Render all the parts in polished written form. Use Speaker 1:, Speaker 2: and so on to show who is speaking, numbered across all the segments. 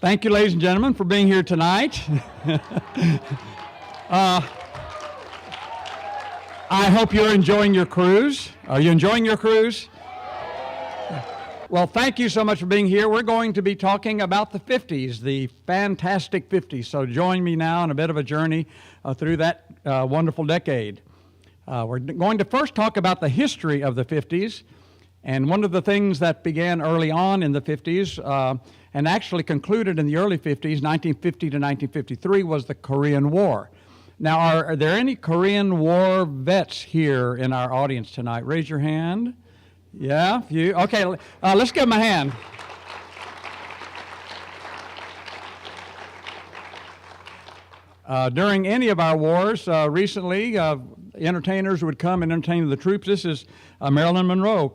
Speaker 1: Thank you, ladies and gentlemen, for being here tonight. I hope you're enjoying your cruise. Are you enjoying your cruise? Well, thank you so much for being here. We're going to be talking about the 50s, the fantastic 50s. So join me now in a bit of a journey through that wonderful decade. We're going to first talk about the history of the 50s. And one of the things that began early on in the 50s and actually concluded in the early 50s, 1950 to 1953, was the Korean War. Now, are there any Korean War vets here in our audience tonight? Raise your hand. Yeah, you. Okay, let's give them a hand. During any of our wars recently, entertainers would come and entertain the troops. This is Marilyn Monroe.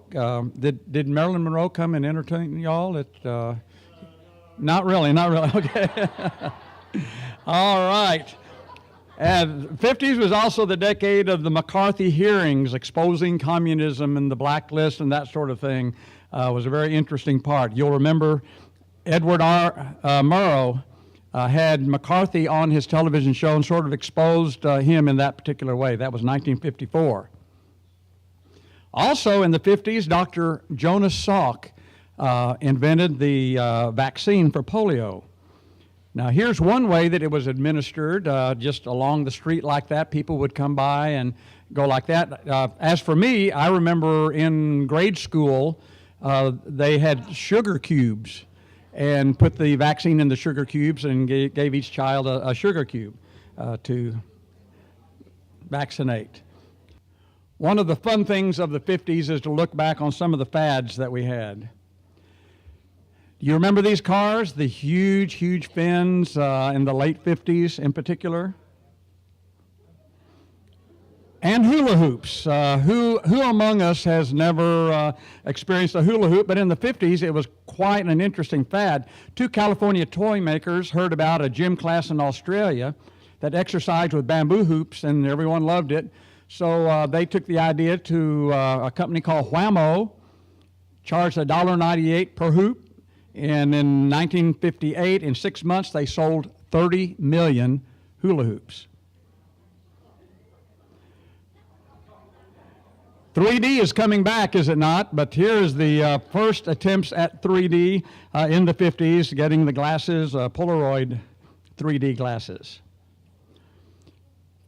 Speaker 1: Did Marilyn Monroe come and entertain y'all? Not really. Okay. All right. And 50s was also the decade of the McCarthy hearings, exposing communism and the blacklist and that sort of thing. Was a very interesting part. You'll remember Edward R. Murrow had McCarthy on his television show and sort of exposed him in that particular way. That was 1954. Also in the 50s, Dr. Jonas Salk invented the vaccine for polio. Now here's one way that it was administered, just along the street like that. People would come by and go like that. As for me, I remember in grade school, they had sugar cubes and put the vaccine in the sugar cubes and gave each child a sugar cube to vaccinate. One of the fun things of the 50s is to look back on some of the fads that we had. Do you remember these cars? The huge fins in the late 50s in particular? And hula hoops. Who among us has never experienced a hula hoop? But in the 50s, it was quite an interesting fad. Two California toy makers heard about a gym class in Australia that exercised with bamboo hoops, and everyone loved it. So they took the idea to a company called Whammo, charged $1.98 per hoop. And in 1958, in 6 months, they sold 30 million hula hoops. 3D is coming back, is it not? But here's the first attempts at 3D in the 50s, getting the glasses, Polaroid 3D glasses.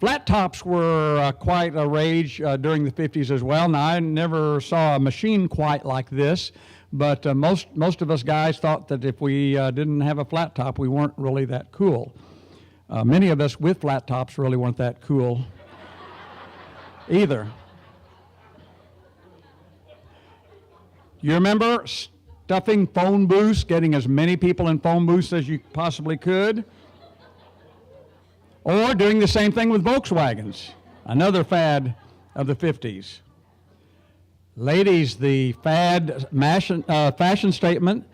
Speaker 1: Flat tops were quite a rage during the 50s as well. Now, I never saw a machine quite like this, but most of us guys thought that if we didn't have a flat top, we weren't really that cool. Many of us with flat tops really weren't that cool either. You remember stuffing phone booths, getting as many people in phone booths as you possibly could? Or doing the same thing with Volkswagens, another fad of the 50s. Ladies, the fashion statement,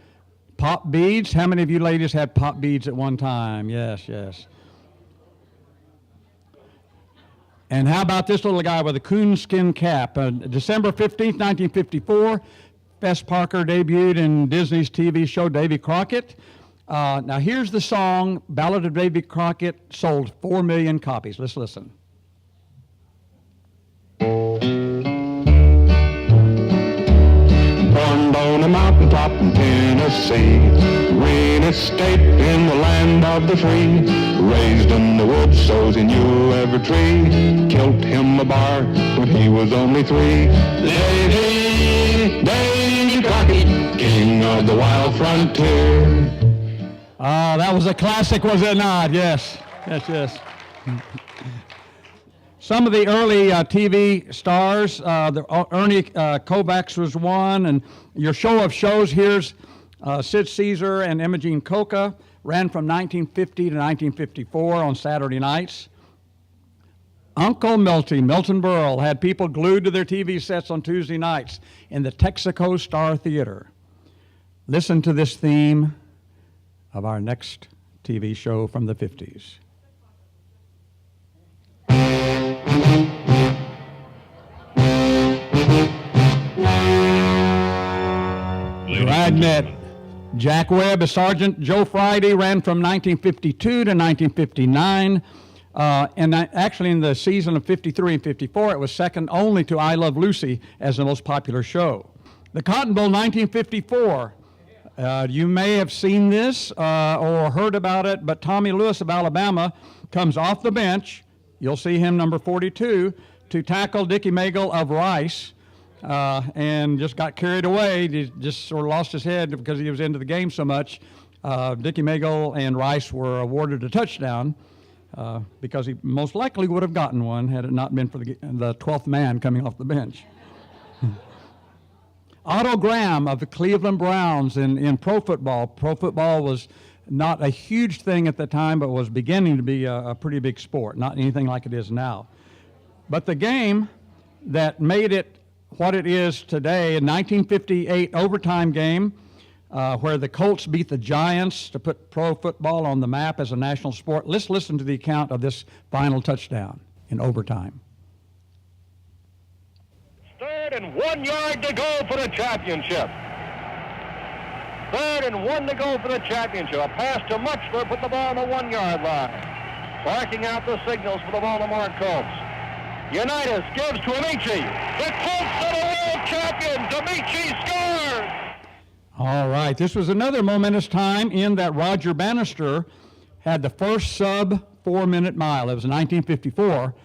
Speaker 1: pop beads. How many of you ladies had pop beads at one time? Yes. And how about this little guy with a coonskin cap? December 15th, 1954, Fess Parker debuted in Disney's TV show Davy Crockett. Now here's the song, Ballad of Davy Crockett, sold 4 million copies. Let's listen.
Speaker 2: Born on a mountaintop in Tennessee, real estate in the land of the free, raised in the woods so's he knew every tree, killed him a bar when he was only 3. Davy Crockett, king of the wild frontier.
Speaker 1: That was a classic, was it not? Yes. Some of the early TV stars, Ernie Kovacs was one, and your show of shows, here's Sid Caesar and Imogene Coca, ran from 1950 to 1954 on Saturday nights. Uncle Milton Berle, had people glued to their TV sets on Tuesday nights in the Texaco Star Theater. Listen to this theme of our next TV show from the 50s. Dragnet Jack Webb as Sergeant. Joe Friday ran from 1952 to 1959. Actually, in the season of 53 and 54, it was second only to I Love Lucy as the most popular show. The Cotton Bowl 1954. You may have seen this or heard about it, but Tommy Lewis of Alabama comes off the bench. You'll see him, number 42, to tackle Dickie Magle of Rice. And just got carried away. He just sort of lost his head because he was into the game so much. Dickie Magle and Rice were awarded a touchdown because he most likely would have gotten one had it not been for the 12th man coming off the bench. Otto Graham of the Cleveland Browns in pro football. Pro football was not a huge thing at the time, but was beginning to be a pretty big sport, not anything like it is now. But the game that made it what it is today, a 1958 overtime game where the Colts beat the Giants to put pro football on the map as a national sport. Let's listen to the account of this final touchdown in overtime.
Speaker 3: 3rd and 1 yard to go for the championship. 3rd and 1 to go for the championship. A pass to Muchler put the ball on the 1 yard line. Barking out the signals for the Baltimore Colts. Unitas gives to Amici. The Colts are the world champions. Amici scores.
Speaker 1: All right. This was another momentous time in that Roger Bannister had the first sub 4-minute mile. It was in 1954.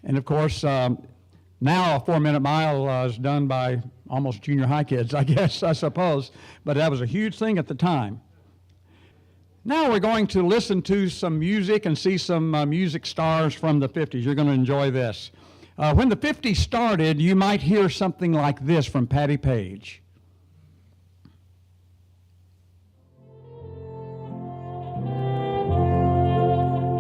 Speaker 1: And, of course, now a 4-minute mile is done by almost junior high kids, I suppose. But that was a huge thing at the time. Now we're going to listen to some music and see some music stars from the 50s. You're going to enjoy this. When the 50s started, you might hear something like this from Patti Page.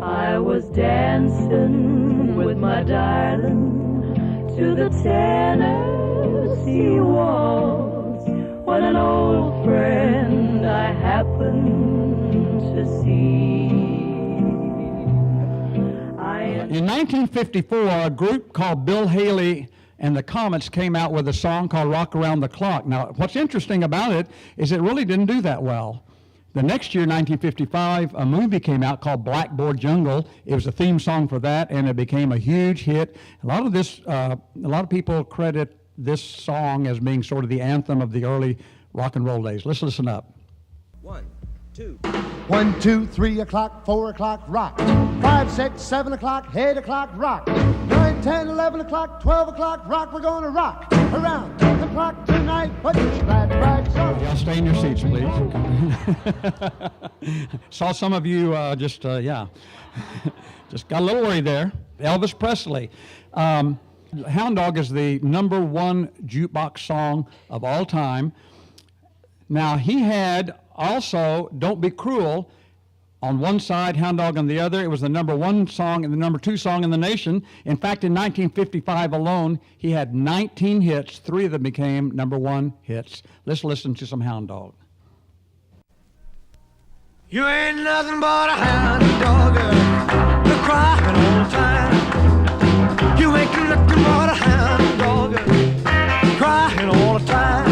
Speaker 4: I was dancing with my darling to the Tennessee waltz when an old friend I happened to see.
Speaker 1: In 1954, a group called Bill Haley and the Comets came out with a song called Rock Around the Clock. Now, what's interesting about it is it really didn't do that well. The next year, 1955, a movie came out called Blackboard Jungle. It was a theme song for that, and it became a huge hit. A lot of people credit this song as being sort of the anthem of the early rock and roll days. Let's listen up.
Speaker 5: 1, 2.
Speaker 6: 1, 2, 3 o'clock, 4 o'clock, rock. 5, 6, 7 o'clock, 8 o'clock, rock. 9, 10, 11 o'clock, 12 o'clock, rock. We're gonna rock around the clock tonight. Put your glad rags on.
Speaker 1: Y'all stay in your seats, please. Saw some of you just got a little worried there. Elvis Presley. Hound Dog is the #1 jukebox song of all time. Now, he had also Don't Be Cruel on one side, Hound Dog on the other. It was the #1 song and the #2 song in the nation. In fact, in 1955 alone, he had 19 hits. 3 of them became #1 hits. Let's listen to some Hound Dog.
Speaker 5: You ain't nothing but a hound dog, you're crying all the time. You ain't nothing but a hound dog, crying all the time.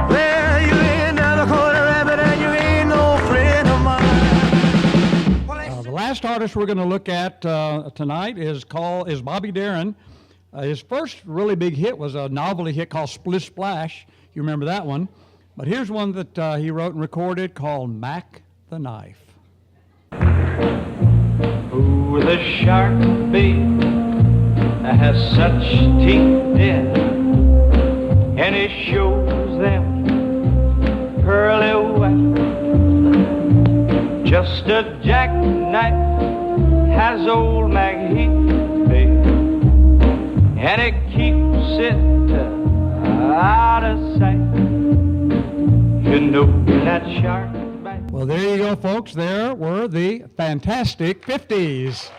Speaker 5: Well, you ain't never caught a rabbit and you ain't no friend of mine.
Speaker 1: The last artist we're going to look at tonight is Bobby Darin. His first really big hit was a novelty hit called Splish Splash. You remember that one. But here's one that he wrote and recorded called Mac the Knife.
Speaker 7: Ooh, the shark bait has such teeth in, and it shows them pearly white. Just a jackknife has old Mac Heath, babe, and it keeps it out of sight. You know that shark bite.
Speaker 1: Well, there you go, folks. There were the fantastic 50s.